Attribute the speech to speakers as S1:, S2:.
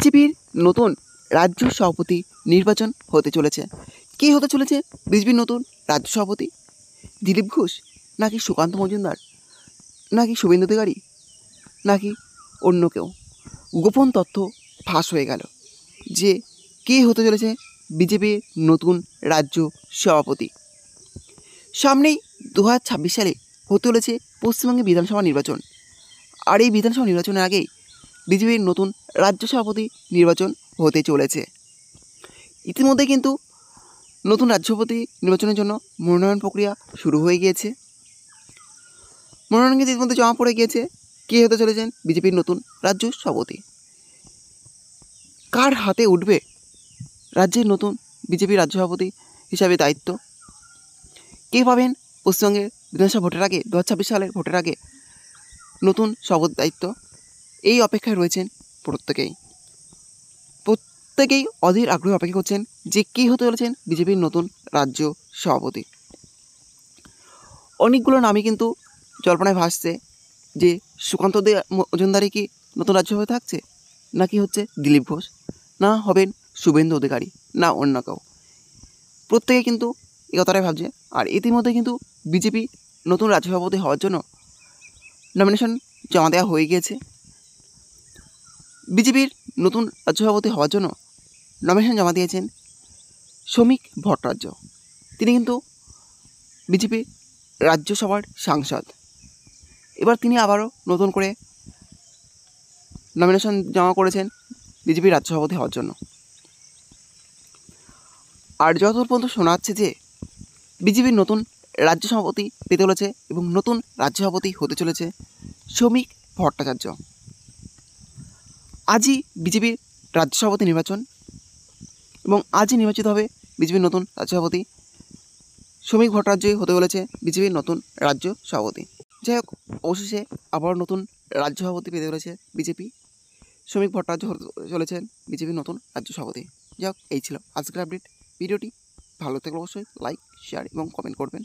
S1: বিজেপির নতুন রাজ্য সভাপতি নির্বাচন হতে চলেছে। কে হতে চলেছে বিজেপির নতুন রাজ্য সভাপতি? দিলীপ ঘোষ, নাকি সুকান্ত মজুমদার, নাকি শুভেন্দু অধিকারী, নাকি অন্য কেউ? গোপন তথ্য ফাঁস হয়ে গেল যে কে হতে চলেছে বিজেপির নতুন রাজ্য সভাপতি। সামনেই 2026 সালে হতে চলেছে পশ্চিমবঙ্গে বিধানসভা নির্বাচন। আর এই বিধানসভা নির্বাচনের আগেই বিজেপির নতুন রাজ্য সভাপতি নির্বাচন হতে চলেছে। ইতিমধ্যে কিন্তু নতুন রাজ্য সভাপতি নির্বাচনের জন্য মনোনয়ন প্রক্রিয়া শুরু হয়ে গিয়েছে। মনোনয়ন কিন্তু ইতিমধ্যে জমা পড়ে গিয়েছে। কে হতে চলেছেন বিজেপির নতুন রাজ্য সভাপতি? কার হাতে উঠবে রাজ্যের নতুন বিজেপি রাজ্য সভাপতি হিসাবে দায়িত্ব? কে পাবেন পশ্চিমবঙ্গের বিধানসভা ভোটের আগে, 2026 সালের ভোটের আগে নতুন সভাপতি দায়িত্ব? এই অপেক্ষায় রয়েছেন প্রত্যেকেই অধীর আগ্রহে অপেক্ষা করছেন যে কে হতে চলেছেন বিজেপির নতুন রাজ্য সভাপতি। অনেকগুলো নামই কিন্তু জল্পনায় ভাসছে যে সুকান্ত মজুমদারই কি নতুন রাজ্য সভাপতি থাকছে, নাকি হচ্ছে দিলীপ ঘোষ, না হবেন শুভেন্দু অধিকারী, না অন্য কেউ। প্রত্যেকে কিন্তু এ কথাটাই ভাবছে। আর ইতিমধ্যে কিন্তু বিজেপি নতুন রাজ্য সভাপতি হওয়ার জন্য নমিনেশন জমা দেওয়া হয়ে গিয়েছে। বিজেপির নতুন রাজ্য সভাপতি হওয়ার জন্য নমিনেশন জমা দিয়েছেন শ্রমিক ভট্টাচার্য। তিনি কিন্তু বিজেপির রাজ্যসভার সাংসদ। এবার তিনি আবারও নতুন করে নমিনেশন জমা করেছেন বিজেপির রাজ্য সভাপতি হওয়ার জন্য। আর যতদূর পর্যন্ত শোনা যাচ্ছে যে বিজেপির নতুন রাজ্য সভাপতি পেতে চলেছে এবং নতুন রাজ্য সভাপতি হতে চলেছে শ্রমিক ভট্টাচার্য। আজই বিজেপির রাজ্য সভাপতি নির্বাচন এবং আজই নির্বাচিত হবে বিজেপির নতুন রাজ্য সভাপতি। শ্রমিক ভট্টাচার্যই হতে চলেছে বিজেপির নতুন রাজ্য সভাপতি। যাই হোক, অবশেষে আবার নতুন রাজ্য সভাপতি পেতে চলেছে বিজেপি। শ্রমিক ভট্টাচার্য হতে চলেছেন বিজেপির নতুন রাজ্য সভাপতি। যাই হোক, এই ছিল আজকের আপডেট। ভিডিওটি ভালো থাকলে অবশ্যই লাইক, শেয়ার এবং কমেন্ট করবেন।